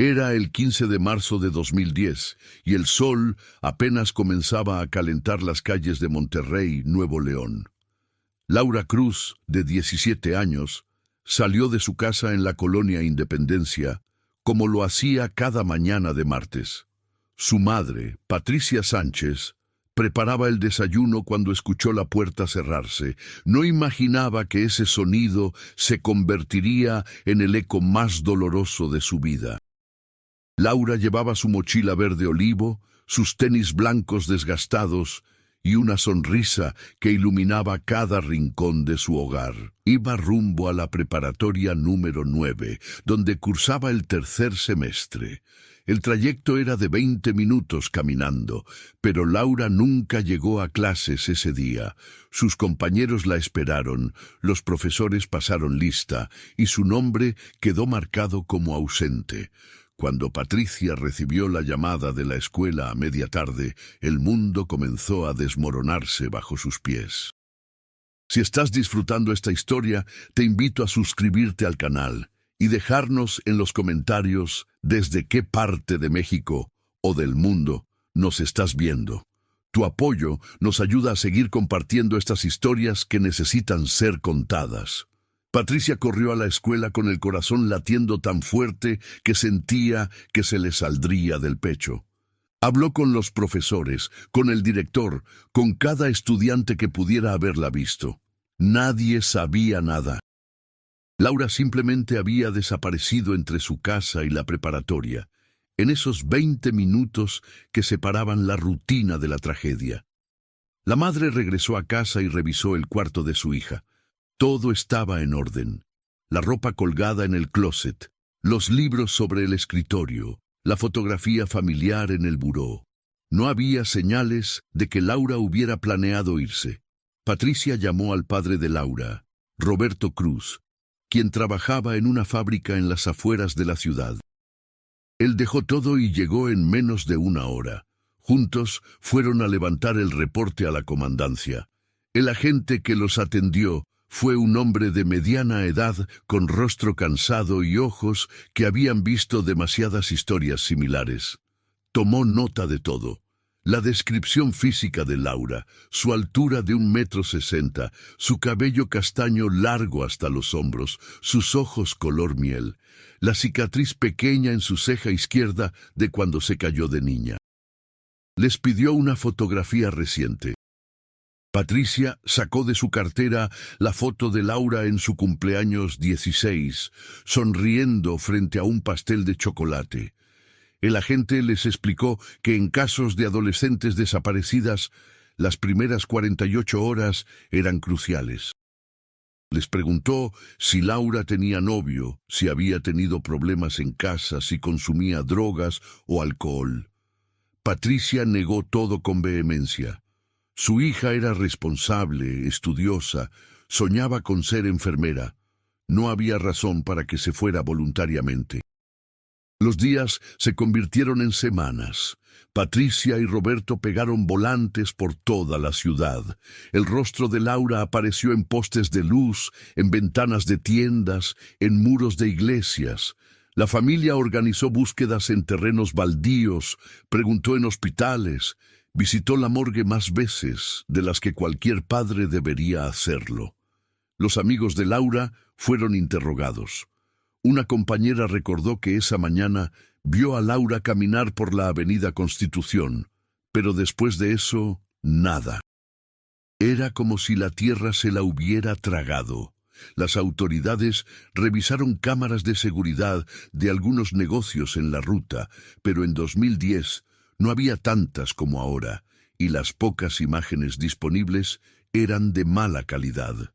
Era el 15 de marzo de 2010 y el sol apenas comenzaba a calentar las calles de Monterrey, Nuevo León. Laura Cruz, de 17 años, salió de su casa en la colonia Independencia, como lo hacía cada mañana de martes. Su madre, Patricia Sánchez, preparaba el desayuno cuando escuchó la puerta cerrarse. No imaginaba que ese sonido se convertiría en el eco más doloroso de su vida. Laura llevaba su mochila verde olivo, sus tenis blancos desgastados y una sonrisa que iluminaba cada rincón de su hogar. Iba rumbo a la preparatoria número 9, donde cursaba el tercer semestre. El trayecto era de 20 minutos caminando, pero Laura nunca llegó a clases ese día. Sus compañeros la esperaron, los profesores pasaron lista y su nombre quedó marcado como ausente. Cuando Patricia recibió la llamada de la escuela a media tarde, el mundo comenzó a desmoronarse bajo sus pies. Si estás disfrutando esta historia, te invito a suscribirte al canal y dejarnos en los comentarios desde qué parte de México o del mundo nos estás viendo. Tu apoyo nos ayuda a seguir compartiendo estas historias que necesitan ser contadas. Patricia corrió a la escuela con el corazón latiendo tan fuerte que sentía que se le saldría del pecho. Habló con los profesores, con el director, con cada estudiante que pudiera haberla visto. Nadie sabía nada. Laura simplemente había desaparecido entre su casa y la preparatoria, en esos 20 minutos que separaban la rutina de la tragedia. La madre regresó a casa y revisó el cuarto de su hija. Todo estaba en orden. La ropa colgada en el closet, los libros sobre el escritorio, la fotografía familiar en el buró. No había señales de que Laura hubiera planeado irse. Patricia llamó al padre de Laura, Roberto Cruz, quien trabajaba en una fábrica en las afueras de la ciudad. Él dejó todo y llegó en menos de una hora. Juntos fueron a levantar el reporte a la comandancia. El agente que los atendió fue un hombre de mediana edad con rostro cansado y ojos que habían visto demasiadas historias similares. Tomó nota de todo. La descripción física de Laura, su altura de 1,60 m, su cabello castaño largo hasta los hombros, sus ojos color miel, la cicatriz pequeña en su ceja izquierda de cuando se cayó de niña. Les pidió una fotografía reciente. Patricia sacó de su cartera la foto de Laura en su cumpleaños 16, sonriendo frente a un pastel de chocolate. El agente les explicó que en casos de adolescentes desaparecidas, las primeras 48 horas eran cruciales. Les preguntó si Laura tenía novio, si había tenido problemas en casa, si consumía drogas o alcohol. Patricia negó todo con vehemencia. Su hija era responsable, estudiosa, soñaba con ser enfermera. No había razón para que se fuera voluntariamente. Los días se convirtieron en semanas. Patricia y Roberto pegaron volantes por toda la ciudad. El rostro de Laura apareció en postes de luz, en ventanas de tiendas, en muros de iglesias. La familia organizó búsquedas en terrenos baldíos, preguntó en hospitales, visitó la morgue más veces de las que cualquier padre debería hacerlo. Los amigos de Laura fueron interrogados. Una compañera recordó que esa mañana vio a Laura caminar por la avenida Constitución, pero después de eso, nada. Era como si la tierra se la hubiera tragado. Las autoridades revisaron cámaras de seguridad de algunos negocios en la ruta, pero en 2010 no había tantas como ahora, y las pocas imágenes disponibles eran de mala calidad.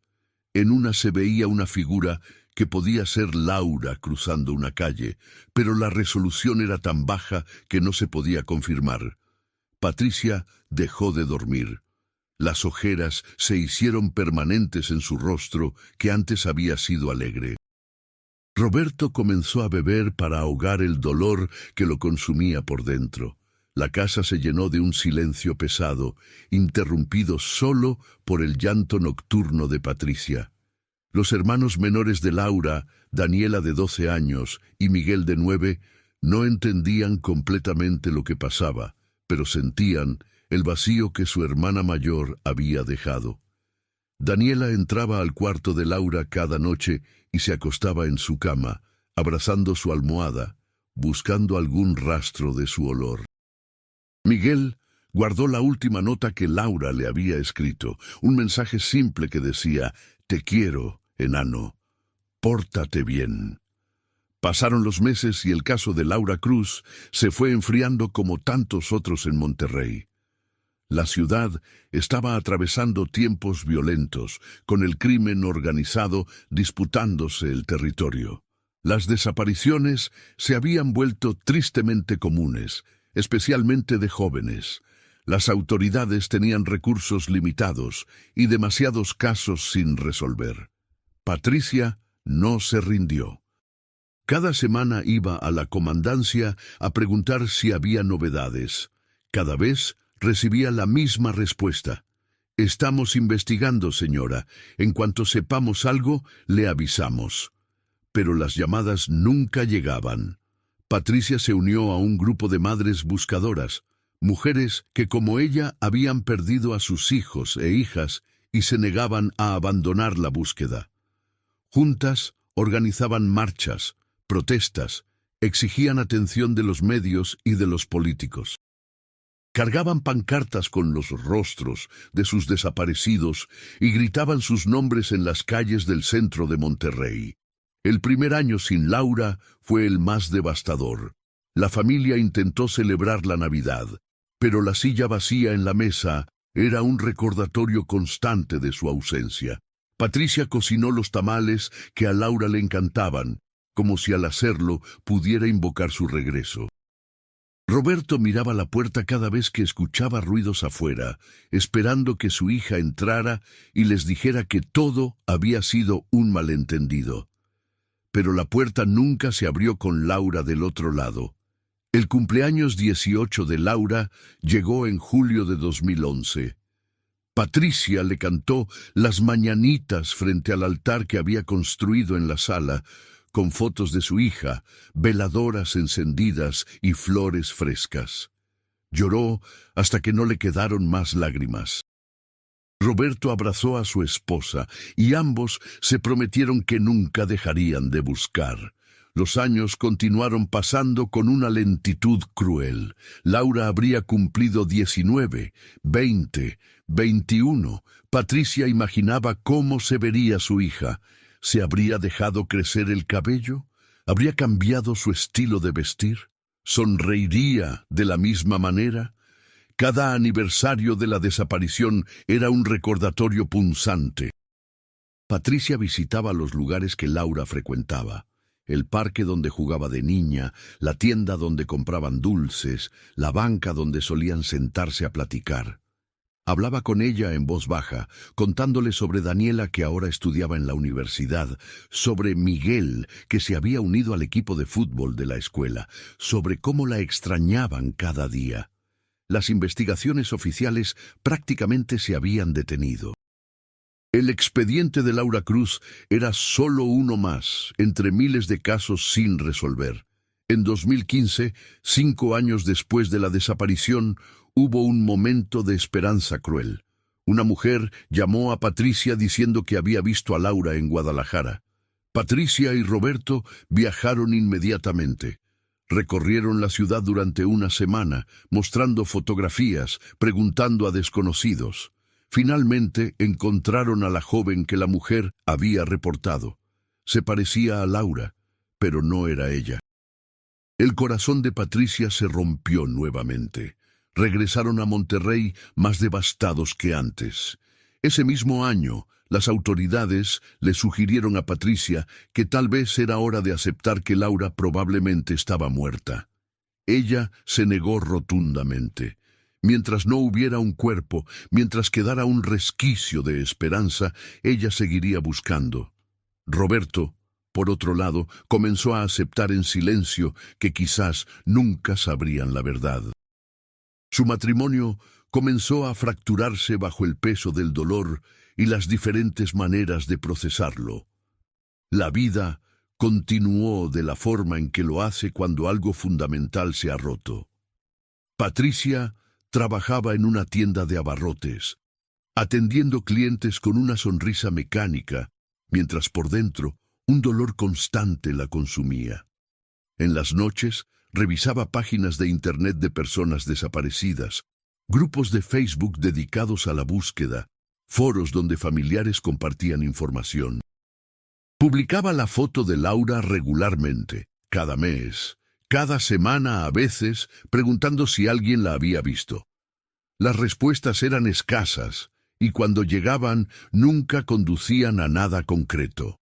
En una se veía una figura que podía ser Laura cruzando una calle, pero la resolución era tan baja que no se podía confirmar. Patricia dejó de dormir. Las ojeras se hicieron permanentes en su rostro, que antes había sido alegre. Roberto comenzó a beber para ahogar el dolor que lo consumía por dentro. La casa se llenó de un silencio pesado, interrumpido solo por el llanto nocturno de Patricia. Los hermanos menores de Laura, Daniela de 12 años y Miguel de 9, No entendían completamente lo que pasaba, pero sentían el vacío que su hermana mayor había dejado. Daniela entraba al cuarto de Laura cada noche y se acostaba en su cama, abrazando su almohada, buscando algún rastro de su olor. Miguel guardó la última nota que Laura le había escrito, un mensaje simple que decía: «Te quiero, enano, pórtate bien». Pasaron los meses y el caso de Laura Cruz se fue enfriando como tantos otros en Monterrey. La ciudad estaba atravesando tiempos violentos, con el crimen organizado disputándose el territorio. Las desapariciones se habían vuelto tristemente comunes, especialmente de jóvenes. Las autoridades tenían recursos limitados y demasiados casos sin resolver. Patricia no se rindió. Cada semana iba a la comandancia a preguntar si había novedades. Cada vez recibía la misma respuesta: «Estamos investigando, señora. En cuanto sepamos algo, le avisamos». Pero las llamadas nunca llegaban. Patricia se unió a un grupo de madres buscadoras, mujeres que como ella habían perdido a sus hijos e hijas y se negaban a abandonar la búsqueda. Juntas organizaban marchas, protestas, exigían atención de los medios y de los políticos. Cargaban pancartas con los rostros de sus desaparecidos y gritaban sus nombres en las calles del centro de Monterrey. El primer año sin Laura fue el más devastador. La familia intentó celebrar la Navidad, pero la silla vacía en la mesa era un recordatorio constante de su ausencia. Patricia cocinó los tamales que a Laura le encantaban, como si al hacerlo pudiera invocar su regreso. Roberto miraba la puerta cada vez que escuchaba ruidos afuera, esperando que su hija entrara y les dijera que todo había sido un malentendido. Pero la puerta nunca se abrió con Laura del otro lado. El cumpleaños 18 de Laura llegó en julio de 2011. Patricia le cantó las mañanitas frente al altar que había construido en la sala, con fotos de su hija, veladoras encendidas y flores frescas. Lloró hasta que no le quedaron más lágrimas. Roberto abrazó a su esposa y ambos se prometieron que nunca dejarían de buscar. Los años continuaron pasando con una lentitud cruel. Laura habría cumplido 19, 20, 21. Patricia imaginaba cómo se vería su hija. ¿Se habría dejado crecer el cabello? ¿Habría cambiado su estilo de vestir? ¿Sonreiría de la misma manera? Cada aniversario de la desaparición era un recordatorio punzante. Patricia visitaba los lugares que Laura frecuentaba: el parque donde jugaba de niña, la tienda donde compraban dulces, la banca donde solían sentarse a platicar. Hablaba con ella en voz baja, contándole sobre Daniela, que ahora estudiaba en la universidad, sobre Miguel, que se había unido al equipo de fútbol de la escuela, sobre cómo la extrañaban cada día. Las investigaciones oficiales prácticamente se habían detenido. El expediente de Laura Cruz era solo uno más, entre miles de casos sin resolver. En 2015, 5 años después de la desaparición, hubo un momento de esperanza cruel. Una mujer llamó a Patricia diciendo que había visto a Laura en Guadalajara. Patricia y Roberto viajaron inmediatamente. Recorrieron la ciudad durante una semana, mostrando fotografías, preguntando a desconocidos. Finalmente encontraron a la joven que la mujer había reportado. Se parecía a Laura, pero no era ella. El corazón de Patricia se rompió nuevamente. Regresaron a Monterrey más devastados que antes. Ese mismo año, las autoridades le sugirieron a Patricia que tal vez era hora de aceptar que Laura probablemente estaba muerta. Ella se negó rotundamente. Mientras no hubiera un cuerpo, mientras quedara un resquicio de esperanza, ella seguiría buscando. Roberto, por otro lado, comenzó a aceptar en silencio que quizás nunca sabrían la verdad. Su matrimonio comenzó a fracturarse bajo el peso del dolor y las diferentes maneras de procesarlo. La vida continuó de la forma en que lo hace cuando algo fundamental se ha roto. Patricia trabajaba en una tienda de abarrotes, atendiendo clientes con una sonrisa mecánica, mientras por dentro un dolor constante la consumía. En las noches revisaba páginas de internet de personas desaparecidas, grupos de Facebook dedicados a la búsqueda, foros donde familiares compartían información. Publicaba la foto de Laura regularmente, cada mes, cada semana a veces, preguntando si alguien la había visto. Las respuestas eran escasas, y cuando llegaban nunca conducían a nada concreto.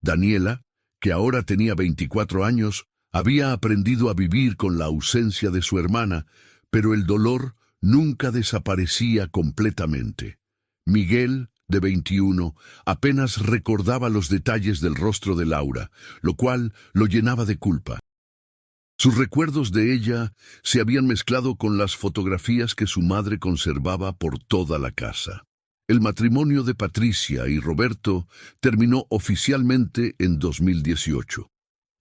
Daniela, que ahora tenía 24 años, había aprendido a vivir con la ausencia de su hermana, pero el dolor nunca desaparecía completamente. Miguel, de 21, apenas recordaba los detalles del rostro de Laura, lo cual lo llenaba de culpa. Sus recuerdos de ella se habían mezclado con las fotografías que su madre conservaba por toda la casa. El matrimonio de Patricia y Roberto terminó oficialmente en 2018.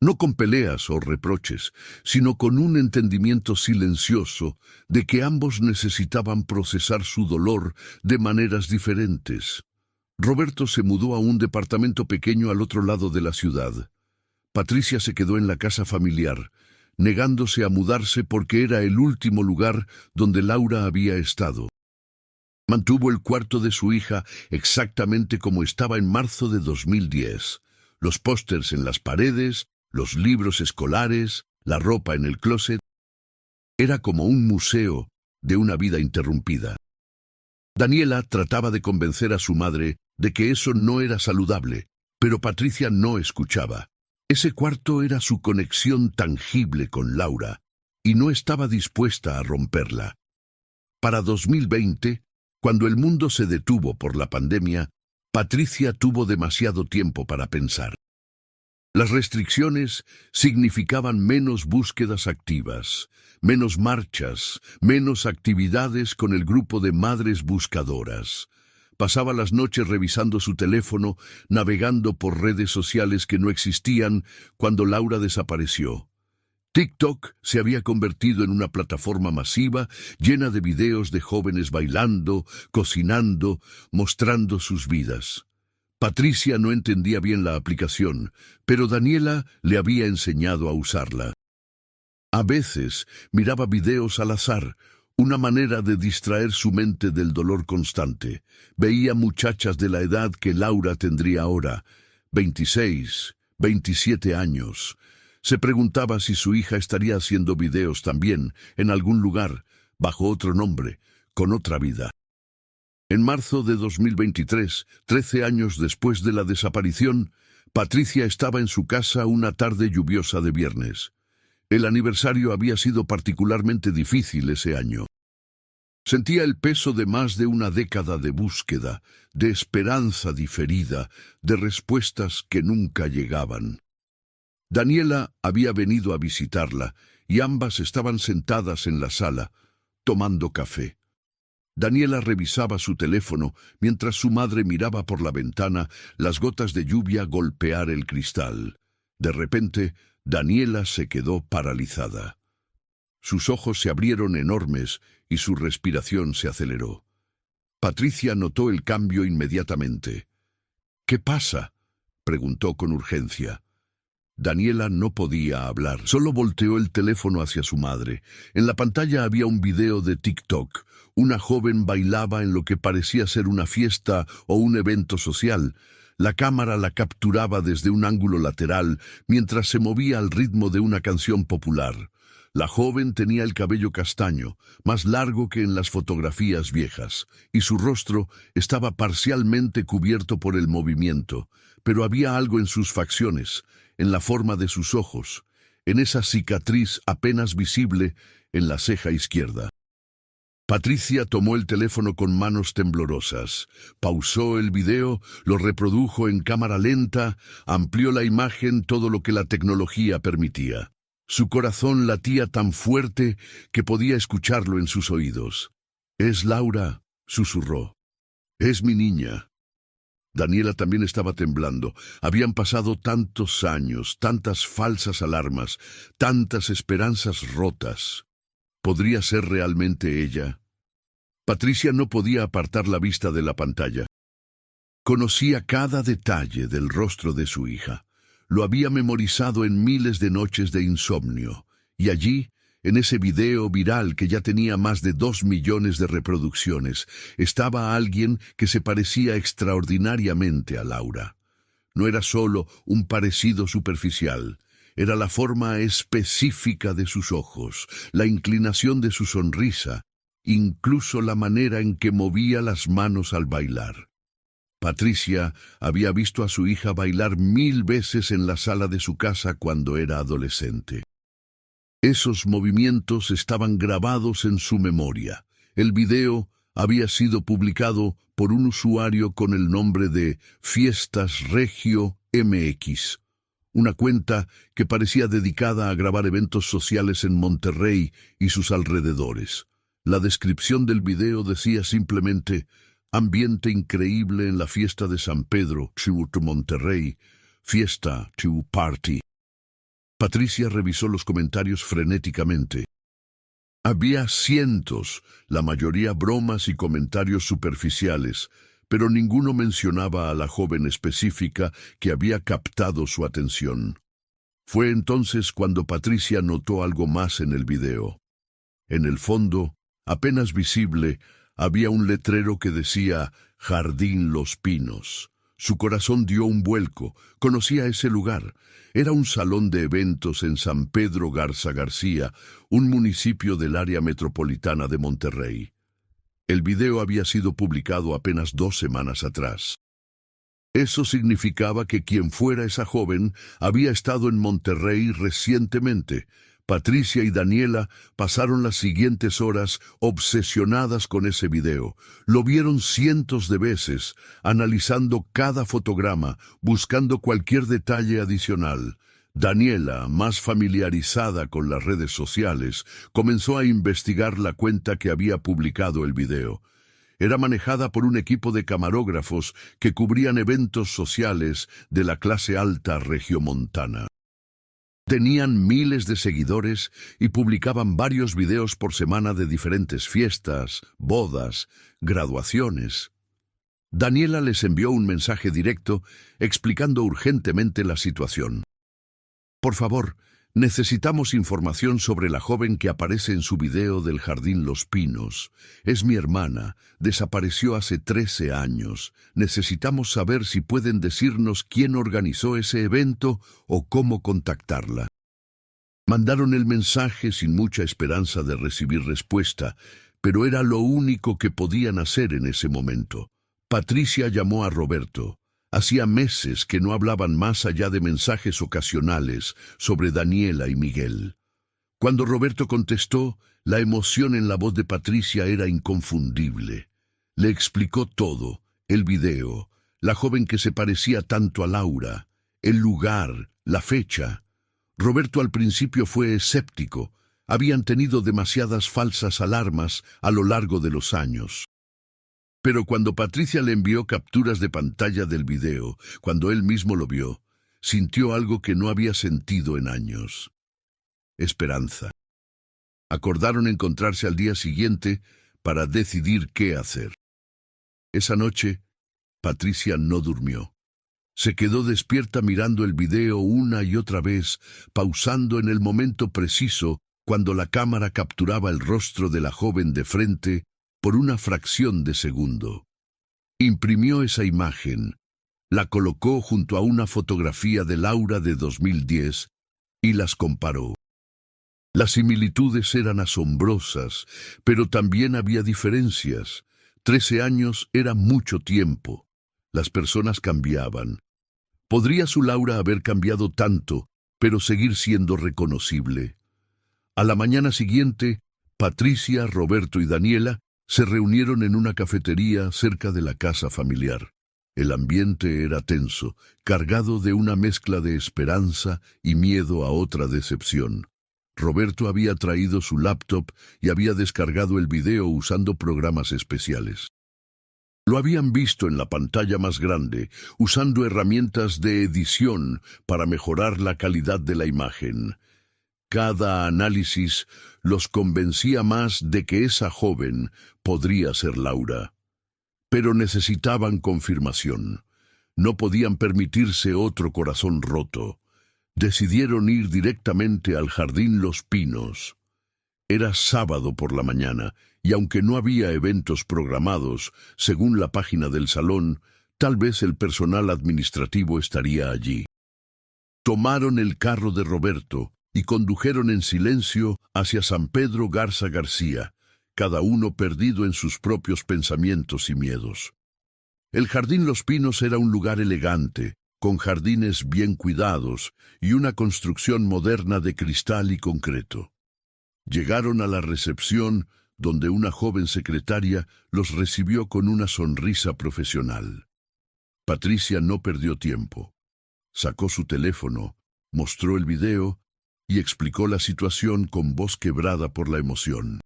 No con peleas o reproches, sino con un entendimiento silencioso de que ambos necesitaban procesar su dolor de maneras diferentes. Roberto se mudó a un departamento pequeño al otro lado de la ciudad. Patricia se quedó en la casa familiar, negándose a mudarse porque era el último lugar donde Laura había estado. Mantuvo el cuarto de su hija exactamente como estaba en marzo de 2010. Los pósters en las paredes, los libros escolares, la ropa en el closet. Era como un museo de una vida interrumpida. Daniela trataba de convencer a su madre de que eso no era saludable, pero Patricia no escuchaba. Ese cuarto era su conexión tangible con Laura, y no estaba dispuesta a romperla. Para 2020, cuando el mundo se detuvo por la pandemia, Patricia tuvo demasiado tiempo para pensar. Las restricciones significaban menos búsquedas activas, menos marchas, menos actividades con el grupo de madres buscadoras. Pasaba las noches revisando su teléfono, navegando por redes sociales que no existían cuando Laura desapareció. TikTok se había convertido en una plataforma masiva llena de videos de jóvenes bailando, cocinando, mostrando sus vidas. Patricia no entendía bien la aplicación, pero Daniela le había enseñado a usarla. A veces miraba videos al azar, una manera de distraer su mente del dolor constante. Veía muchachas de la edad que Laura tendría ahora, 26, 27 años. Se preguntaba si su hija estaría haciendo videos también, en algún lugar, bajo otro nombre, con otra vida. En marzo de 2023, 13 años después de la desaparición, Patricia estaba en su casa una tarde lluviosa de viernes. El aniversario había sido particularmente difícil ese año. Sentía el peso de más de una década de búsqueda, de esperanza diferida, de respuestas que nunca llegaban. Daniela había venido a visitarla y ambas estaban sentadas en la sala, tomando café. Daniela revisaba su teléfono mientras su madre miraba por la ventana las gotas de lluvia golpear el cristal. De repente, Daniela se quedó paralizada. Sus ojos se abrieron enormes y su respiración se aceleró. Patricia notó el cambio inmediatamente. «¿Qué pasa?», preguntó con urgencia. Daniela no podía hablar, solo volteó el teléfono hacia su madre. En la pantalla había un video de TikTok. Una joven bailaba en lo que parecía ser una fiesta o un evento social. La cámara la capturaba desde un ángulo lateral mientras se movía al ritmo de una canción popular. La joven tenía el cabello castaño, más largo que en las fotografías viejas, y su rostro estaba parcialmente cubierto por el movimiento, pero había algo en sus facciones, en la forma de sus ojos, en esa cicatriz apenas visible en la ceja izquierda. Patricia tomó el teléfono con manos temblorosas, pausó el video, lo reprodujo en cámara lenta, amplió la imagen todo lo que la tecnología permitía. Su corazón latía tan fuerte que podía escucharlo en sus oídos. «Es Laura», susurró. «Es mi niña». Daniela también estaba temblando. Habían pasado tantos años, tantas falsas alarmas, tantas esperanzas rotas. ¿Podría ser realmente ella? Patricia no podía apartar la vista de la pantalla. Conocía cada detalle del rostro de su hija. Lo había memorizado en miles de noches de insomnio. Y allí, en ese video viral que ya tenía más de 2 millones de reproducciones, estaba alguien que se parecía extraordinariamente a Laura. No era solo un parecido superficial, era la forma específica de sus ojos, la inclinación de su sonrisa, incluso la manera en que movía las manos al bailar. Patricia había visto a su hija bailar 1000 veces en la sala de su casa cuando era adolescente. Esos movimientos estaban grabados en su memoria. El video había sido publicado por un usuario con el nombre de Fiestas Regio MX, una cuenta que parecía dedicada a grabar eventos sociales en Monterrey y sus alrededores. La descripción del video decía simplemente: ambiente increíble en la fiesta de San Pedro, Monterrey, fiesta to party. Patricia revisó los comentarios frenéticamente. Había cientos, la mayoría bromas y comentarios superficiales, pero ninguno mencionaba a la joven específica que había captado su atención. Fue entonces cuando Patricia notó algo más en el video. En el fondo, apenas visible, había un letrero que decía Jardín Los Pinos. Su corazón dio un vuelco. Conocía ese lugar. Era un salón de eventos en San Pedro Garza García, un municipio del área metropolitana de Monterrey. El video había sido publicado apenas 2 semanas atrás. Eso significaba que quien fuera esa joven había estado en Monterrey recientemente. Patricia y Daniela pasaron las siguientes horas obsesionadas con ese video. Lo vieron cientos de veces, analizando cada fotograma, buscando cualquier detalle adicional. Daniela, más familiarizada con las redes sociales, comenzó a investigar la cuenta que había publicado el video. Era manejada por un equipo de camarógrafos que cubrían eventos sociales de la clase alta regiomontana. Tenían miles de seguidores y publicaban varios videos por semana de diferentes fiestas, bodas, graduaciones. Daniela les envió un mensaje directo explicando urgentemente la situación. Por favor, necesitamos información sobre la joven que aparece en su video del Jardín Los Pinos. Es mi hermana, desapareció hace 13 años. Necesitamos saber si pueden decirnos quién organizó ese evento o cómo contactarla. Mandaron el mensaje sin mucha esperanza de recibir respuesta, pero era lo único que podían hacer en ese momento. Patricia llamó a Roberto. Hacía meses que no hablaban más allá de mensajes ocasionales sobre Daniela y Miguel. Cuando Roberto contestó, la emoción en la voz de Patricia era inconfundible. Le explicó todo: el video, la joven que se parecía tanto a Laura, el lugar, la fecha. Roberto al principio fue escéptico. Habían tenido demasiadas falsas alarmas a lo largo de los años. Pero cuando Patricia le envió capturas de pantalla del video, cuando él mismo lo vio, sintió algo que no había sentido en años: esperanza. Acordaron encontrarse al día siguiente para decidir qué hacer. Esa noche, Patricia no durmió. Se quedó despierta mirando el video una y otra vez, pausando en el momento preciso cuando la cámara capturaba el rostro de la joven de frente por una fracción de segundo. Imprimió esa imagen, la colocó junto a una fotografía de Laura de 2010 y las comparó. Las similitudes eran asombrosas, pero también había diferencias. 13 años era mucho tiempo. Las personas cambiaban. ¿Podría su Laura haber cambiado tanto, pero seguir siendo reconocible? A la mañana siguiente, Patricia, Roberto y Daniela se reunieron en una cafetería cerca de la casa familiar. El ambiente era tenso, cargado de una mezcla de esperanza y miedo a otra decepción. Roberto había traído su laptop y había descargado el video usando programas especiales. Lo habían visto en la pantalla más grande, usando herramientas de edición para mejorar la calidad de la imagen. Cada análisis los convencía más de que esa joven podría ser Laura. Pero necesitaban confirmación. No podían permitirse otro corazón roto. Decidieron ir directamente al Jardín Los Pinos. Era sábado por la mañana, y aunque no había eventos programados, según la página del salón, tal vez el personal administrativo estaría allí. Tomaron el carro de Roberto y condujeron en silencio hacia San Pedro Garza García, cada uno perdido en sus propios pensamientos y miedos. El Jardín Los Pinos era un lugar elegante, con jardines bien cuidados y una construcción moderna de cristal y concreto. Llegaron a la recepción, donde una joven secretaria los recibió con una sonrisa profesional. Patricia no perdió tiempo. Sacó su teléfono, mostró el video y explicó la situación con voz quebrada por la emoción.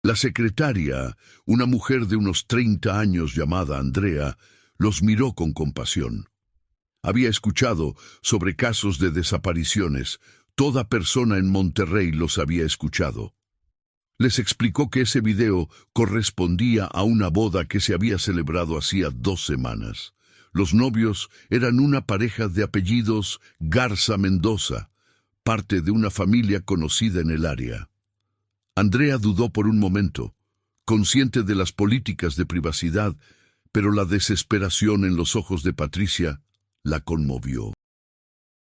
La secretaria, una mujer de unos 30 años llamada Andrea, los miró con compasión. Había escuchado sobre casos de desapariciones. Toda persona en Monterrey los había escuchado. Les explicó que ese video correspondía a una boda que se había celebrado hacía 2 semanas. Los novios eran una pareja de apellidos Garza Mendoza, parte de una familia conocida en el área. Andrea dudó por un momento, consciente de las políticas de privacidad, pero la desesperación en los ojos de Patricia la conmovió.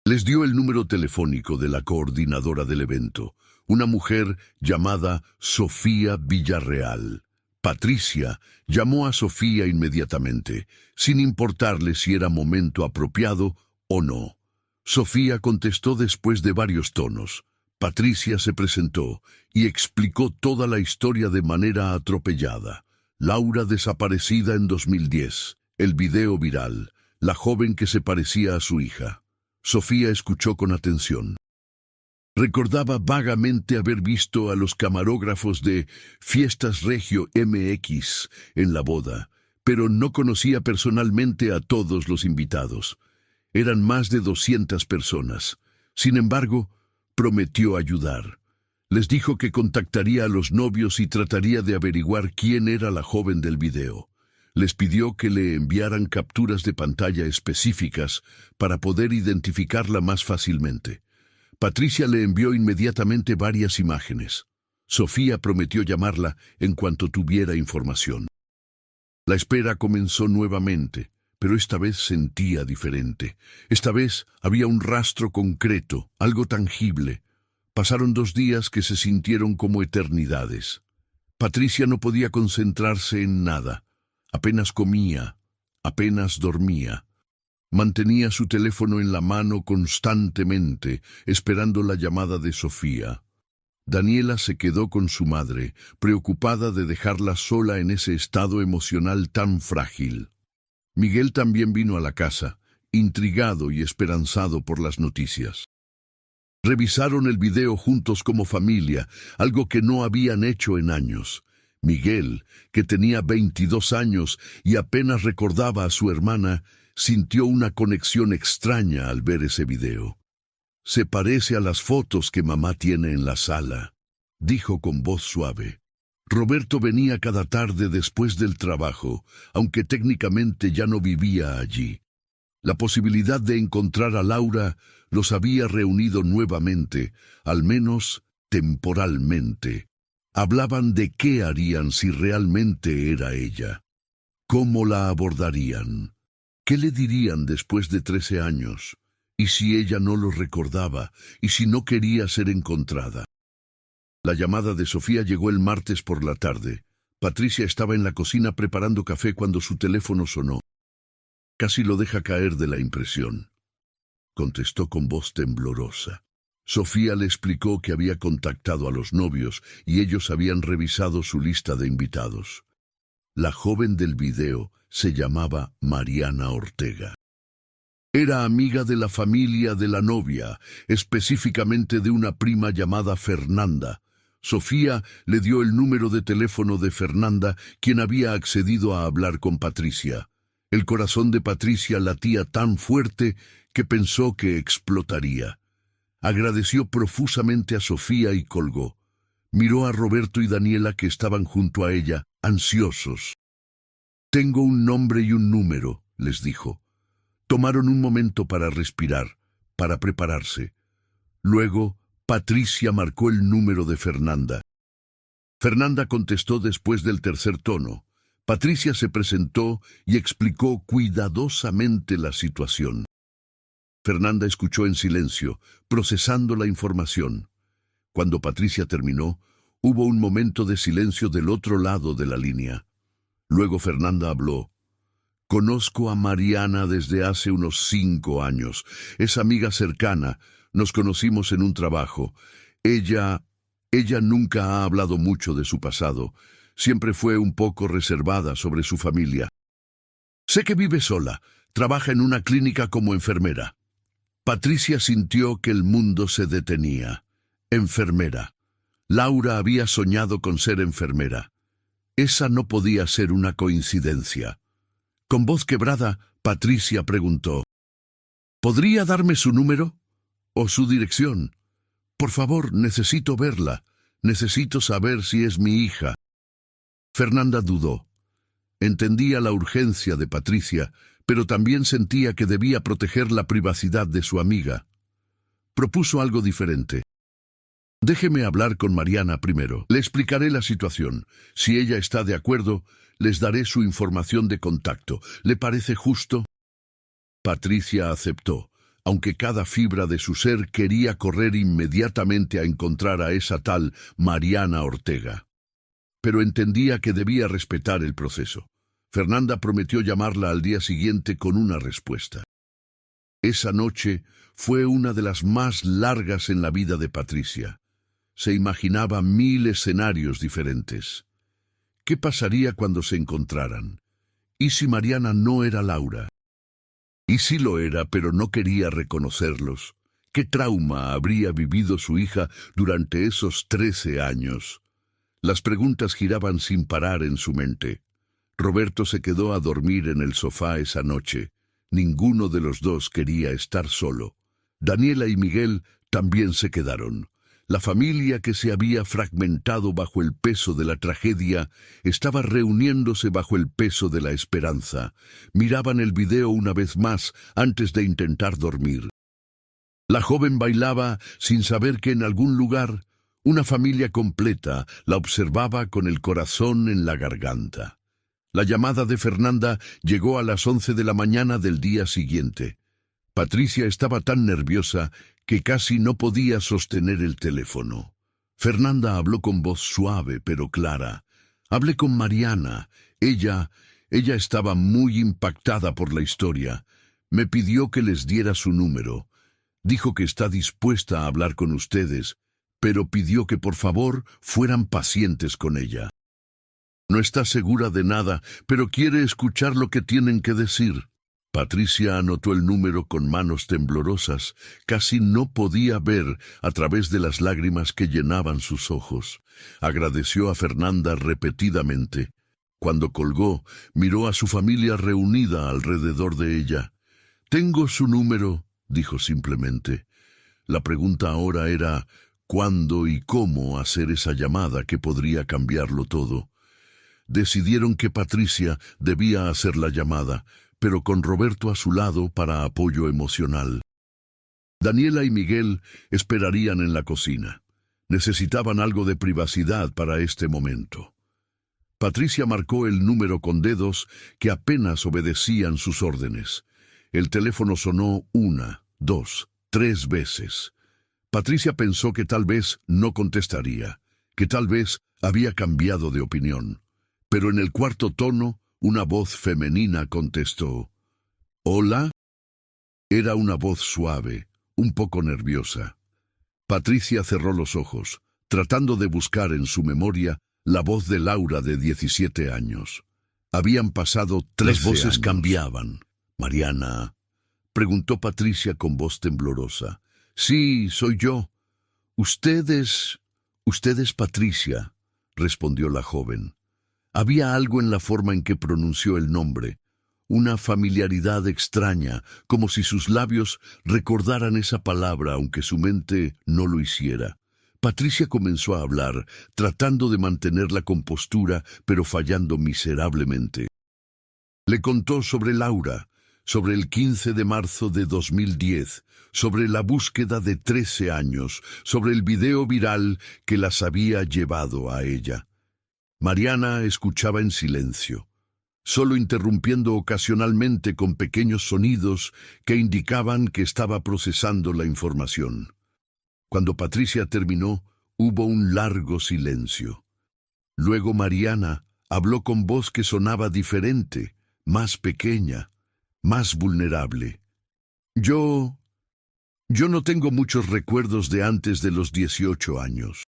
Les dio el número telefónico de la coordinadora del evento, una mujer llamada Sofía Villarreal. Patricia llamó a Sofía inmediatamente, sin importarle si era momento apropiado o no. Sofía contestó después de varios tonos. Patricia se presentó y explicó toda la historia de manera atropellada. Laura desaparecida en 2010, el video viral, la joven que se parecía a su hija. Sofía escuchó con atención. Recordaba vagamente haber visto a los camarógrafos de Fiestas Regio MX en la boda, pero no conocía personalmente a todos los invitados. Eran más de 200 personas. Sin embargo, prometió ayudar. Les dijo que contactaría a los novios y trataría de averiguar quién era la joven del video. Les pidió que le enviaran capturas de pantalla específicas para poder identificarla más fácilmente. Patricia le envió inmediatamente varias imágenes. Sofía prometió llamarla en cuanto tuviera información. La espera comenzó nuevamente, pero esta vez sentía diferente. Esta vez había un rastro concreto, algo tangible. Pasaron 2 días que se sintieron como eternidades. Patricia no podía concentrarse en nada. Apenas comía, apenas dormía. Mantenía su teléfono en la mano constantemente, esperando la llamada de Sofía. Daniela se quedó con su madre, preocupada de dejarla sola en ese estado emocional tan frágil. Miguel también vino a la casa, intrigado y esperanzado por las noticias. Revisaron el video juntos como familia, algo que no habían hecho en años. Miguel, que tenía 22 años y apenas recordaba a su hermana, sintió una conexión extraña al ver ese video. «Se parece a las fotos que mamá tiene en la sala», dijo con voz suave. Roberto venía cada tarde después del trabajo, aunque técnicamente ya no vivía allí. La posibilidad de encontrar a Laura los había reunido nuevamente, al menos temporalmente. Hablaban de qué harían si realmente era ella. ¿Cómo la abordarían? ¿Qué le dirían después de 13 años? ¿Y si ella no lo recordaba? ¿Y si no quería ser encontrada? La llamada de Sofía llegó el martes por la tarde. Patricia estaba en la cocina preparando café cuando su teléfono sonó. Casi lo deja caer de la impresión. Contestó con voz temblorosa. Sofía le explicó que había contactado a los novios y ellos habían revisado su lista de invitados. La joven del video se llamaba Mariana Ortega. Era amiga de la familia de la novia, específicamente de una prima llamada Fernanda. Sofía le dio el número de teléfono de Fernanda, quien había accedido a hablar con Patricia. El corazón de Patricia latía tan fuerte que pensó que explotaría. Agradeció profusamente a Sofía y colgó. Miró a Roberto y Daniela, que estaban junto a ella, ansiosos. «Tengo un nombre y un número», les dijo. Tomaron un momento para respirar, para prepararse. Luego, Patricia marcó el número de Fernanda. Fernanda contestó después del tercer tono. Patricia se presentó y explicó cuidadosamente la situación. Fernanda escuchó en silencio, procesando la información. Cuando Patricia terminó, hubo un momento de silencio del otro lado de la línea. Luego Fernanda habló. «Conozco a Mariana desde hace unos 5 años. Es amiga cercana. Nos conocimos en un trabajo. Ella nunca ha hablado mucho de su pasado. Siempre fue un poco reservada sobre su familia. Sé que vive sola. Trabaja en una clínica como enfermera». Patricia sintió que el mundo se detenía. Enfermera. Laura había soñado con ser enfermera. Esa no podía ser una coincidencia. Con voz quebrada, Patricia preguntó: «¿Podría darme su número? ¿O su dirección? Por favor, necesito verla. Necesito saber si es mi hija». Fernanda dudó. Entendía la urgencia de Patricia, pero también sentía que debía proteger la privacidad de su amiga. Propuso algo diferente. «Déjeme hablar con Mariana primero. Le explicaré la situación. Si ella está de acuerdo, les daré su información de contacto. ¿Le parece justo?». Patricia aceptó, aunque cada fibra de su ser quería correr inmediatamente a encontrar a esa tal Mariana Ortega. Pero entendía que debía respetar el proceso. Fernanda prometió llamarla al día siguiente con una respuesta. Esa noche fue una de las más largas en la vida de Patricia. Se imaginaba 1000 escenarios diferentes. ¿Qué pasaría cuando se encontraran? ¿Y si Mariana no era Laura? ¿Y si lo era, pero no quería reconocerlos? ¿Qué trauma habría vivido su hija durante esos 13 años? Las preguntas giraban sin parar en su mente. Roberto se quedó a dormir en el sofá esa noche. Ninguno de los dos quería estar solo. Daniela y Miguel también se quedaron. La familia, que se había fragmentado bajo el peso de la tragedia, estaba reuniéndose bajo el peso de la esperanza. Miraban el video una vez más antes de intentar dormir. La joven bailaba sin saber que en algún lugar una familia completa la observaba con el corazón en la garganta. La llamada de Fernanda llegó a las 11 de la mañana del día siguiente. Patricia estaba tan nerviosa que casi no podía sostener el teléfono. Fernanda habló con voz suave pero clara. «Hablé con Mariana. Ella estaba muy impactada por la historia. Me pidió que les diera su número. Dijo que está dispuesta a hablar con ustedes, pero pidió que por favor fueran pacientes con ella. No está segura de nada, pero quiere escuchar lo que tienen que decir». Patricia anotó el número con manos temblorosas. Casi no podía ver a través de las lágrimas que llenaban sus ojos. Agradeció a Fernanda repetidamente. Cuando colgó, miró a su familia reunida alrededor de ella. «Tengo su número», dijo simplemente. La pregunta ahora era cuándo y cómo hacer esa llamada que podría cambiarlo todo. Decidieron que Patricia debía hacer la llamada, pero con Roberto a su lado para apoyo emocional. Daniela y Miguel esperarían en la cocina. Necesitaban algo de privacidad para este momento. Patricia marcó el número con dedos que apenas obedecían sus órdenes. El teléfono sonó 1, 2, 3 veces. Patricia pensó que tal vez no contestaría, que tal vez había cambiado de opinión. Pero en el cuarto tono, una voz femenina contestó. «¿Hola?» Era una voz suave, un poco nerviosa. Patricia cerró los ojos, tratando de buscar en su memoria la voz de Laura de 17 años. Habían pasado 13 años. Las voces cambiaban. «¿Mariana?» preguntó Patricia con voz temblorosa. «Sí, soy yo. ¿Usted es Usted es Patricia, respondió la joven. Había algo en la forma en que pronunció el nombre, una familiaridad extraña, como si sus labios recordaran esa palabra aunque su mente no lo hiciera. Patricia comenzó a hablar, tratando de mantener la compostura, pero fallando miserablemente. Le contó sobre Laura, sobre el 15 de marzo de 2010, sobre la búsqueda de 13 años, sobre el video viral que las había llevado a ella. Mariana escuchaba en silencio, solo interrumpiendo ocasionalmente con pequeños sonidos que indicaban que estaba procesando la información. Cuando Patricia terminó, hubo un largo silencio. Luego Mariana habló con voz que sonaba diferente, más pequeña, más vulnerable. Yo no tengo muchos recuerdos de antes de los 18 años.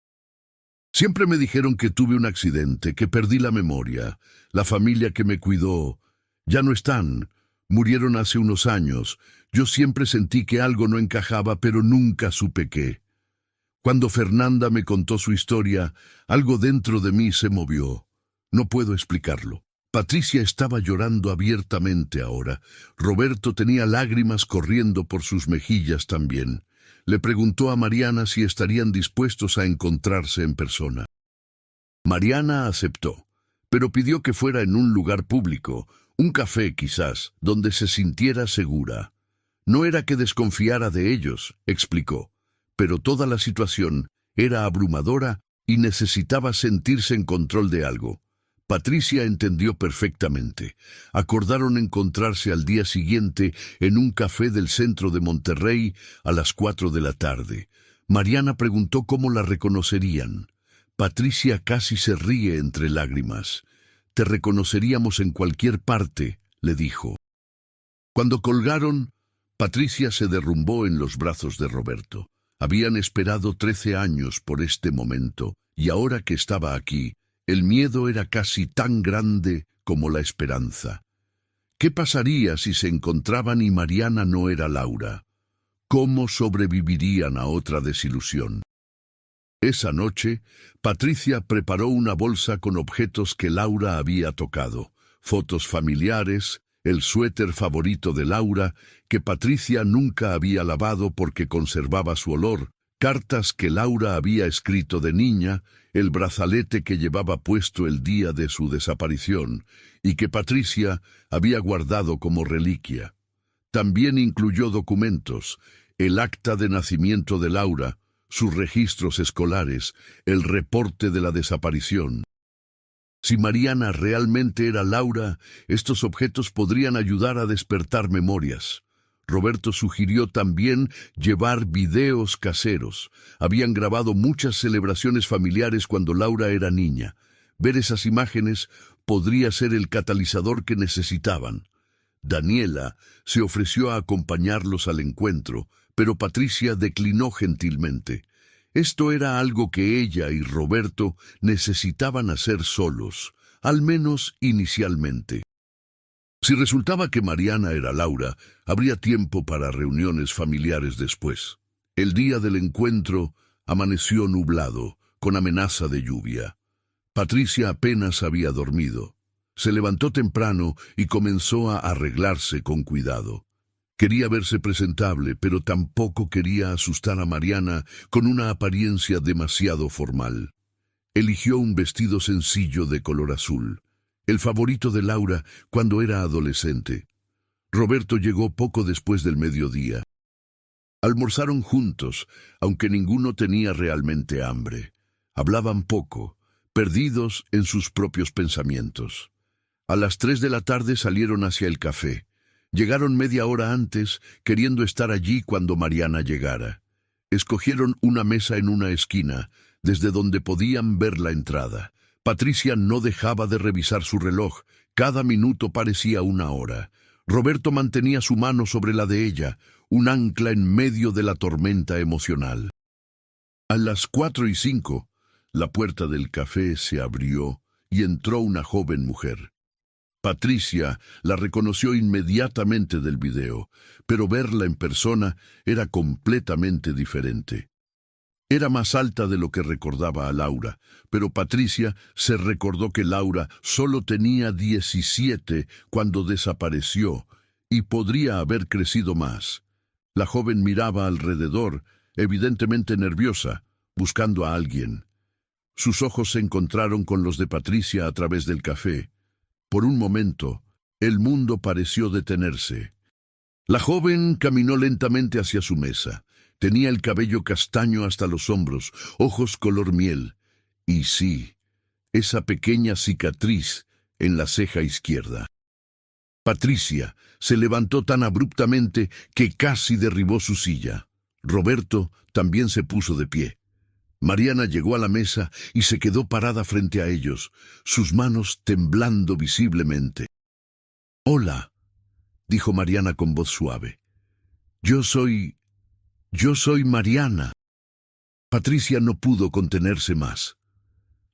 Siempre me dijeron que tuve un accidente, que perdí la memoria. La familia que me cuidó ya no están. Murieron hace unos años. Yo siempre sentí que algo no encajaba, pero nunca supe qué. Cuando Fernanda me contó su historia, algo dentro de mí se movió. No puedo explicarlo. Patricia estaba llorando abiertamente ahora. Roberto tenía lágrimas corriendo por sus mejillas también. Le preguntó a Mariana si estarían dispuestos a encontrarse en persona. Mariana aceptó, pero pidió que fuera en un lugar público, un café quizás, donde se sintiera segura. No era que desconfiara de ellos, explicó, pero toda la situación era abrumadora y necesitaba sentirse en control de algo. Patricia entendió perfectamente. Acordaron encontrarse al día siguiente en un café del centro de Monterrey a las 4 de la tarde. Mariana preguntó cómo la reconocerían. Patricia casi se ríe entre lágrimas. Te reconoceríamos en cualquier parte, le dijo. Cuando colgaron, Patricia se derrumbó en los brazos de Roberto. Habían esperado 13 años por este momento, y ahora que estaba aquí, el miedo era casi tan grande como la esperanza. ¿Qué pasaría si se encontraban y Mariana no era Laura? ¿Cómo sobrevivirían a otra desilusión? Esa noche, Patricia preparó una bolsa con objetos que Laura había tocado, fotos familiares, el suéter favorito de Laura, que Patricia nunca había lavado porque conservaba su olor, cartas que Laura había escrito de niña, el brazalete que llevaba puesto el día de su desaparición y que Patricia había guardado como reliquia. También incluyó documentos, el acta de nacimiento de Laura, sus registros escolares, el reporte de la desaparición. Si Mariana realmente era Laura, estos objetos podrían ayudar a despertar memorias. Roberto sugirió también llevar videos caseros. Habían grabado muchas celebraciones familiares cuando Laura era niña. Ver esas imágenes podría ser el catalizador que necesitaban. Daniela se ofreció a acompañarlos al encuentro, pero Patricia declinó gentilmente. Esto era algo que ella y Roberto necesitaban hacer solos, al menos inicialmente. Si resultaba que Mariana era Laura, habría tiempo para reuniones familiares después. El día del encuentro amaneció nublado, con amenaza de lluvia. Patricia apenas había dormido. Se levantó temprano y comenzó a arreglarse con cuidado. Quería verse presentable, pero tampoco quería asustar a Mariana con una apariencia demasiado formal. Eligió un vestido sencillo de color azul, el favorito de Laura cuando era adolescente. Roberto llegó poco después del mediodía. Almorzaron juntos, aunque ninguno tenía realmente hambre. Hablaban poco, perdidos en sus propios pensamientos. A las 3 de la tarde salieron hacia el café. Llegaron media hora antes, queriendo estar allí cuando Mariana llegara. Escogieron una mesa en una esquina, desde donde podían ver la entrada. Patricia no dejaba de revisar su reloj. Cada minuto parecía una hora. Roberto mantenía su mano sobre la de ella, un ancla en medio de la tormenta emocional. A las 4:05, la puerta del café se abrió y entró una joven mujer. Patricia la reconoció inmediatamente del video, pero verla en persona era completamente diferente. Era más alta de lo que recordaba a Laura, pero Patricia se recordó que Laura solo tenía 17 cuando desapareció y podría haber crecido más. La joven miraba alrededor, evidentemente nerviosa, buscando a alguien. Sus ojos se encontraron con los de Patricia a través del café. Por un momento, el mundo pareció detenerse. La joven caminó lentamente hacia su mesa. Tenía el cabello castaño hasta los hombros, ojos color miel. Y sí, esa pequeña cicatriz en la ceja izquierda. Patricia se levantó tan abruptamente que casi derribó su silla. Roberto también se puso de pie. Mariana llegó a la mesa y se quedó parada frente a ellos, sus manos temblando visiblemente. «Hola», dijo Mariana con voz suave. Yo soy Mariana». Patricia no pudo contenerse más.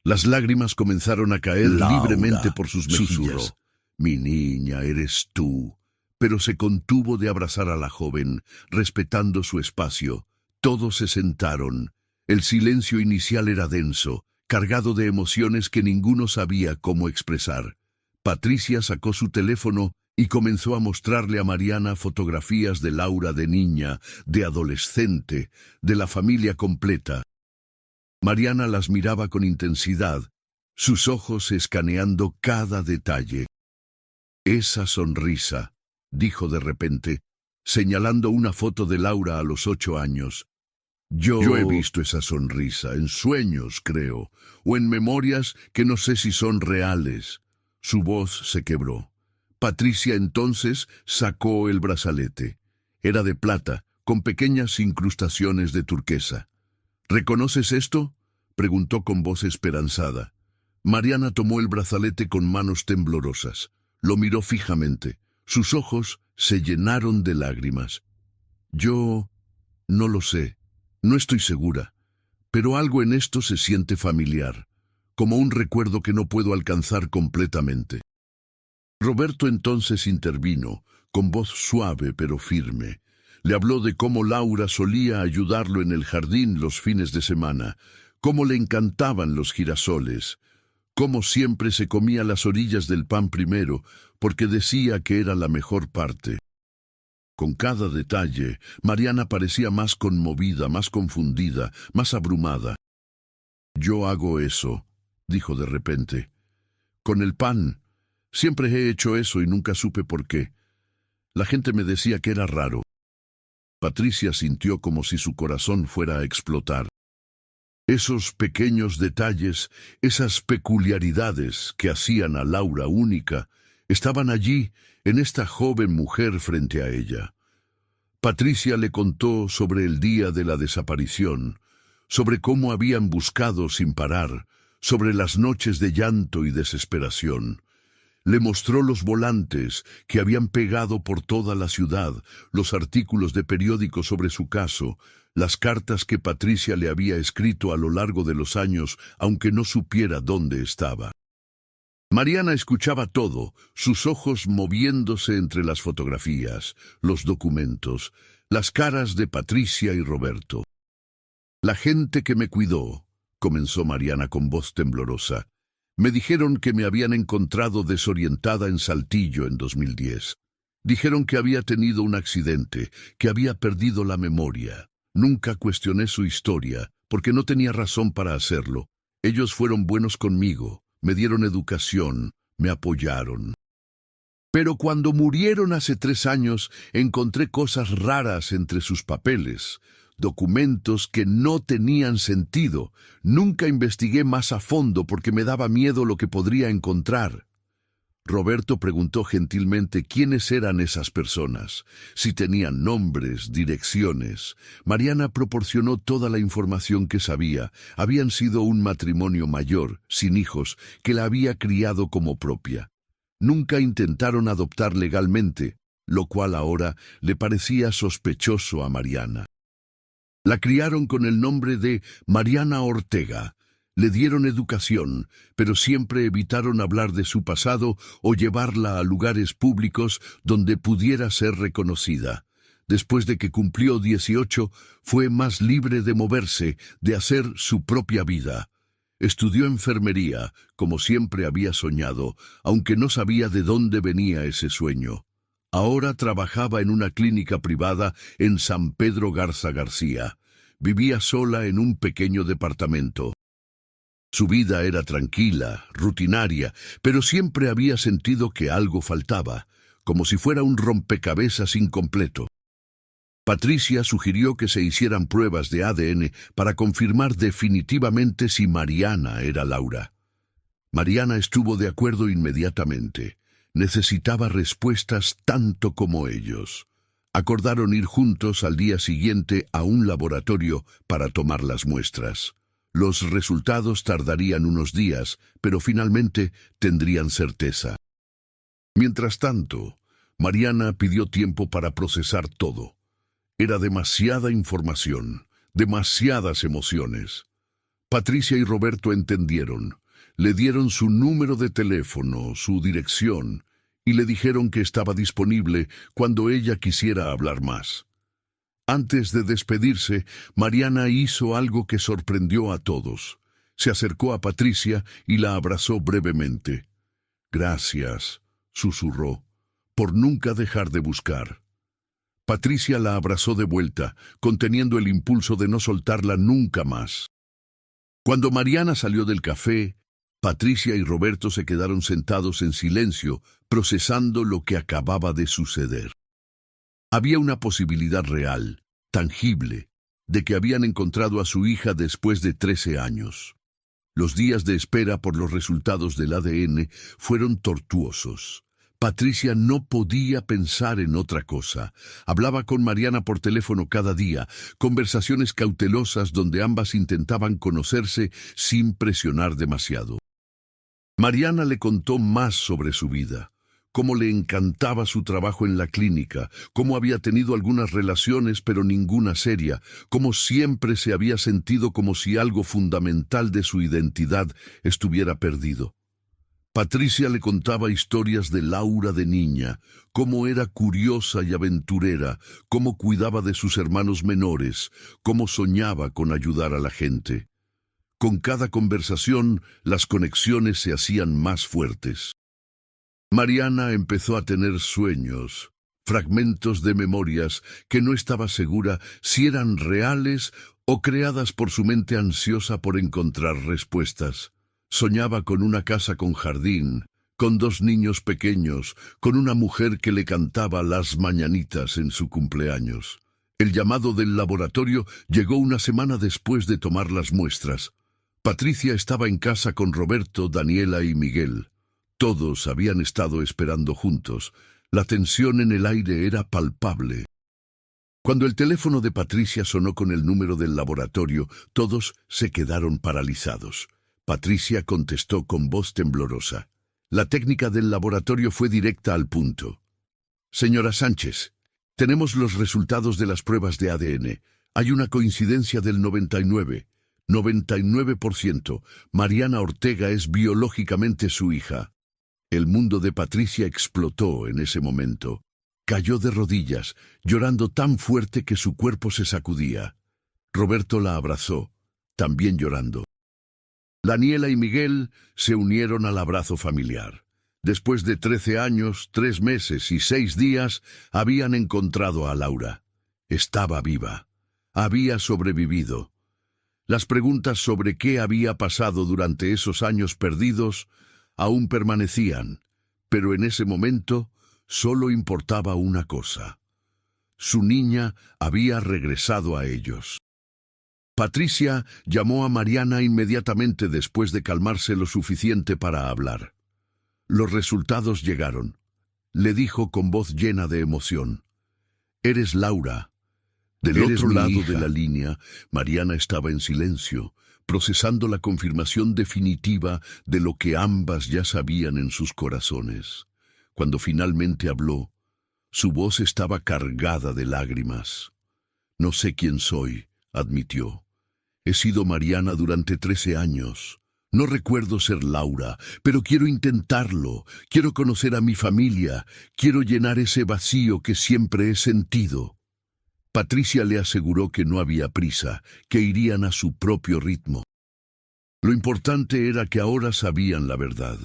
Las lágrimas comenzaron a caer libremente por sus mejillas. Susurró: «Mi niña, eres tú». Pero se contuvo de abrazar a la joven, respetando su espacio. Todos se sentaron. El silencio inicial era denso, cargado de emociones que ninguno sabía cómo expresar. Patricia sacó su teléfono y comenzó a mostrarle a Mariana fotografías de Laura de niña, de adolescente, de la familia completa. Mariana las miraba con intensidad, sus ojos escaneando cada detalle. «Esa sonrisa», dijo de repente, señalando una foto de Laura a los 8 años. Yo he visto esa sonrisa en sueños, creo, o en memorias que no sé si son reales». Su voz se quebró. Patricia entonces sacó el brazalete. Era de plata, con pequeñas incrustaciones de turquesa. «¿Reconoces esto?», preguntó con voz esperanzada. Mariana tomó el brazalete con manos temblorosas. Lo miró fijamente. Sus ojos se llenaron de lágrimas. «Yo no lo sé, no estoy segura, pero algo en esto se siente familiar, como un recuerdo que no puedo alcanzar completamente». Roberto entonces intervino, con voz suave pero firme. Le habló de cómo Laura solía ayudarlo en el jardín los fines de semana, cómo le encantaban los girasoles, cómo siempre se comía las orillas del pan primero, porque decía que era la mejor parte. Con cada detalle, Mariana parecía más conmovida, más confundida, más abrumada. «Yo hago eso», dijo de repente. «Con el pan. Siempre he hecho eso y nunca supe por qué. La gente me decía que era raro». Patricia sintió como si su corazón fuera a explotar. Esos pequeños detalles, esas peculiaridades que hacían a Laura única, estaban allí, en esta joven mujer frente a ella. Patricia le contó sobre el día de la desaparición, sobre cómo habían buscado sin parar, sobre las noches de llanto y desesperación. Le mostró los volantes que habían pegado por toda la ciudad, los artículos de periódico sobre su caso, las cartas que Patricia le había escrito a lo largo de los años, aunque no supiera dónde estaba. Mariana escuchaba todo, sus ojos moviéndose entre las fotografías, los documentos, las caras de Patricia y Roberto. «La gente que me cuidó», comenzó Mariana con voz temblorosa, «me dijeron que me habían encontrado desorientada en Saltillo en 2010. Dijeron que había tenido un accidente, que había perdido la memoria. Nunca cuestioné su historia, porque no tenía razón para hacerlo. Ellos fueron buenos conmigo, me dieron educación, me apoyaron. Pero cuando murieron hace 3 años, encontré cosas raras entre sus papeles, documentos que no tenían sentido. Nunca investigué más a fondo porque me daba miedo lo que podría encontrar». Roberto preguntó gentilmente quiénes eran esas personas, si tenían nombres, direcciones. Mariana proporcionó toda la información que sabía. Habían sido un matrimonio mayor, sin hijos, que la había criado como propia. Nunca intentaron adoptar legalmente, lo cual ahora le parecía sospechoso a Mariana. La criaron con el nombre de Mariana Ortega. Le dieron educación, pero siempre evitaron hablar de su pasado o llevarla a lugares públicos donde pudiera ser reconocida. Después de que cumplió 18, fue más libre de moverse, de hacer su propia vida. Estudió enfermería, como siempre había soñado, aunque no sabía de dónde venía ese sueño. Ahora trabajaba en una clínica privada en San Pedro Garza García. Vivía sola en un pequeño departamento. Su vida era tranquila, rutinaria, pero siempre había sentido que algo faltaba, como si fuera un rompecabezas incompleto. Patricia sugirió que se hicieran pruebas de ADN para confirmar definitivamente si Mariana era Laura. Mariana estuvo de acuerdo inmediatamente. Necesitaba respuestas tanto como ellos. Acordaron ir juntos al día siguiente a un laboratorio para tomar las muestras. Los resultados tardarían unos días, pero finalmente tendrían certeza. Mientras tanto, Mariana pidió tiempo para procesar todo. Era demasiada información, demasiadas emociones. Patricia y Roberto entendieron. Le dieron su número de teléfono, su dirección, y le dijeron que estaba disponible cuando ella quisiera hablar más. Antes de despedirse, Mariana hizo algo que sorprendió a todos. Se acercó a Patricia y la abrazó brevemente. «Gracias», susurró, «por nunca dejar de buscar». Patricia la abrazó de vuelta, conteniendo el impulso de no soltarla nunca más. Cuando Mariana salió del café, Patricia y Roberto se quedaron sentados en silencio, procesando lo que acababa de suceder. Había una posibilidad real, tangible, de que habían encontrado a su hija después de 13 años. Los días de espera por los resultados del ADN fueron tortuosos. Patricia no podía pensar en otra cosa. Hablaba con Mariana por teléfono cada día, conversaciones cautelosas donde ambas intentaban conocerse sin presionar demasiado. Mariana le contó más sobre su vida, cómo le encantaba su trabajo en la clínica, cómo había tenido algunas relaciones pero ninguna seria, cómo siempre se había sentido como si algo fundamental de su identidad estuviera perdido. Patricia le contaba historias de Laura de niña, cómo era curiosa y aventurera, cómo cuidaba de sus hermanos menores, cómo soñaba con ayudar a la gente. Con cada conversación, las conexiones se hacían más fuertes. Mariana empezó a tener sueños, fragmentos de memorias que no estaba segura si eran reales o creadas por su mente ansiosa por encontrar respuestas. Soñaba con una casa con jardín, con 2 niños pequeños, con una mujer que le cantaba las mañanitas en su cumpleaños. El llamado del laboratorio llegó una semana después de tomar las muestras. Patricia estaba en casa con Roberto, Daniela y Miguel. Todos habían estado esperando juntos. La tensión en el aire era palpable. Cuando el teléfono de Patricia sonó con el número del laboratorio, todos se quedaron paralizados. Patricia contestó con voz temblorosa. La técnica del laboratorio fue directa al punto. «Señora Sánchez, tenemos los resultados de las pruebas de ADN. Hay una coincidencia del 99%. Mariana Ortega es biológicamente su hija». El mundo de Patricia explotó en ese momento. Cayó de rodillas, llorando tan fuerte que su cuerpo se sacudía. Roberto la abrazó, también llorando. Daniela y Miguel se unieron al abrazo familiar. Después de 13 años, 3 meses y 6 días, habían encontrado a Laura. Estaba viva. Había sobrevivido. Las preguntas sobre qué había pasado durante esos años perdidos aún permanecían, pero en ese momento solo importaba una cosa. Su niña había regresado a ellos. Patricia llamó a Mariana inmediatamente después de calmarse lo suficiente para hablar. Los resultados llegaron. Le dijo con voz llena de emoción. «Eres Laura». Del otro lado de la línea, Mariana estaba en silencio, procesando la confirmación definitiva de lo que ambas ya sabían en sus corazones. Cuando finalmente habló, su voz estaba cargada de lágrimas. «No sé quién soy», admitió. «He sido Mariana durante 13 años. No recuerdo ser Laura, pero quiero intentarlo. Quiero conocer a mi familia. Quiero llenar ese vacío que siempre he sentido». Patricia le aseguró que no había prisa, que irían a su propio ritmo. Lo importante era que ahora sabían la verdad.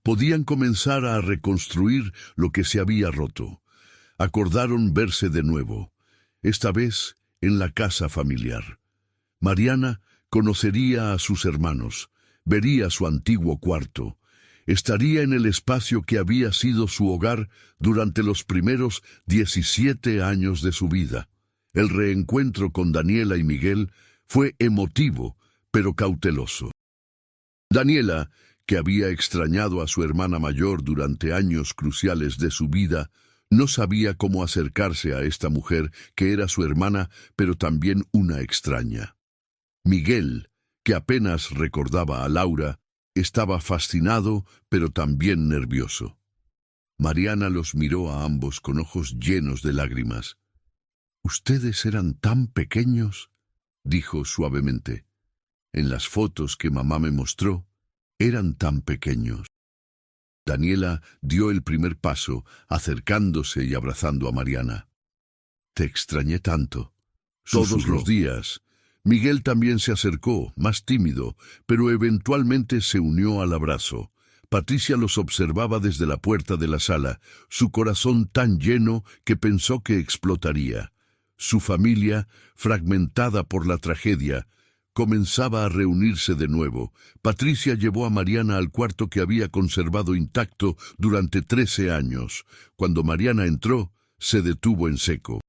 Podían comenzar a reconstruir lo que se había roto. Acordaron verse de nuevo, esta vez en la casa familiar. Mariana conocería a sus hermanos, vería su antiguo cuarto, estaría en el espacio que había sido su hogar durante los primeros 17 años de su vida. El reencuentro con Daniela y Miguel fue emotivo, pero cauteloso. Daniela, que había extrañado a su hermana mayor durante años cruciales de su vida, no sabía cómo acercarse a esta mujer que era su hermana, pero también una extraña. Miguel, que apenas recordaba a Laura, estaba fascinado, pero también nervioso. Mariana los miró a ambos con ojos llenos de lágrimas. «¿Ustedes eran tan pequeños?», dijo suavemente. «En las fotos que mamá me mostró, eran tan pequeños». Daniela dio el primer paso, acercándose y abrazando a Mariana. «Te extrañé tanto». Todos los días. Miguel también se acercó, más tímido, pero eventualmente se unió al abrazo. Patricia los observaba desde la puerta de la sala, su corazón tan lleno que pensó que explotaría. Su familia, fragmentada por la tragedia, comenzaba a reunirse de nuevo. Patricia llevó a Mariana al cuarto que había conservado intacto durante 13 años. Cuando Mariana entró, se detuvo en seco.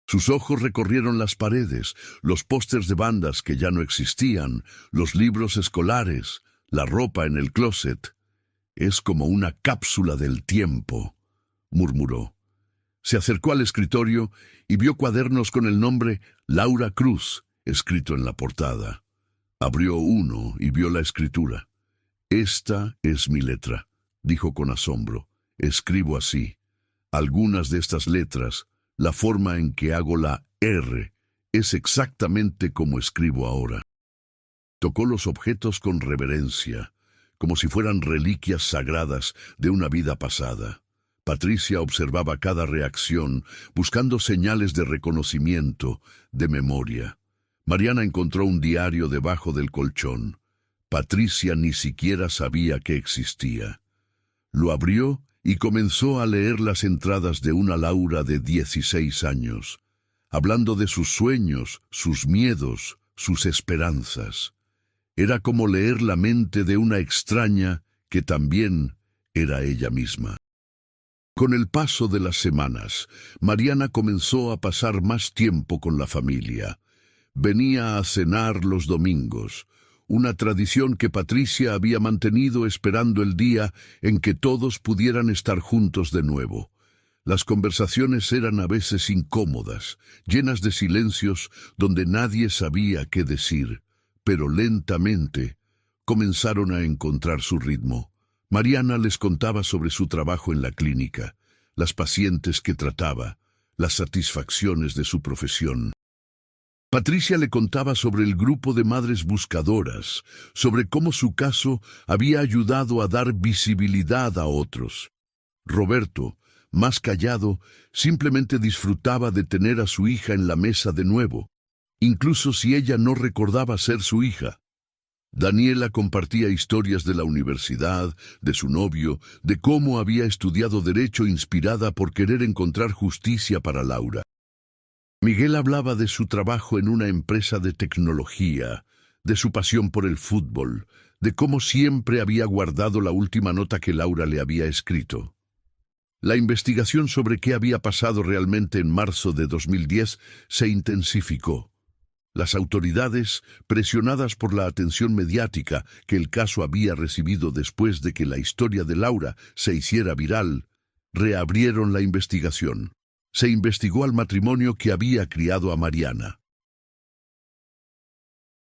Sus ojos recorrieron las paredes, los pósters de bandas que ya no existían, los libros escolares, la ropa en el closet. «Es como una cápsula del tiempo», murmuró. Se acercó al escritorio y vio cuadernos con el nombre Laura Cruz, escrito en la portada. Abrió uno y vio la escritura. «Esta es mi letra», dijo con asombro. «Escribo así. Algunas de estas letras, la forma en que hago la R, es exactamente como escribo ahora». Tocó los objetos con reverencia, como si fueran reliquias sagradas de una vida pasada. Patricia observaba cada reacción, buscando señales de reconocimiento, de memoria. Mariana encontró un diario debajo del colchón. Patricia ni siquiera sabía que existía. Lo abrió y comenzó a leer las entradas de una Laura de 16 años, hablando de sus sueños, sus miedos, sus esperanzas. Era como leer la mente de una extraña que también era ella misma. Con el paso de las semanas, Mariana comenzó a pasar más tiempo con la familia. Venía a cenar los domingos, una tradición que Patricia había mantenido esperando el día en que todos pudieran estar juntos de nuevo. Las conversaciones eran a veces incómodas, llenas de silencios donde nadie sabía qué decir, pero lentamente comenzaron a encontrar su ritmo. Mariana les contaba sobre su trabajo en la clínica, las pacientes que trataba, las satisfacciones de su profesión. Patricia le contaba sobre el grupo de madres buscadoras, sobre cómo su caso había ayudado a dar visibilidad a otros. Roberto, más callado, simplemente disfrutaba de tener a su hija en la mesa de nuevo, incluso si ella no recordaba ser su hija. Daniela compartía historias de la universidad, de su novio, de cómo había estudiado Derecho inspirada por querer encontrar justicia para Laura. Miguel hablaba de su trabajo en una empresa de tecnología, de su pasión por el fútbol, de cómo siempre había guardado la última nota que Laura le había escrito. La investigación sobre qué había pasado realmente en marzo de 2010 se intensificó. Las autoridades, presionadas por la atención mediática que el caso había recibido después de que la historia de Laura se hiciera viral, reabrieron la investigación. Se investigó al matrimonio que había criado a Mariana.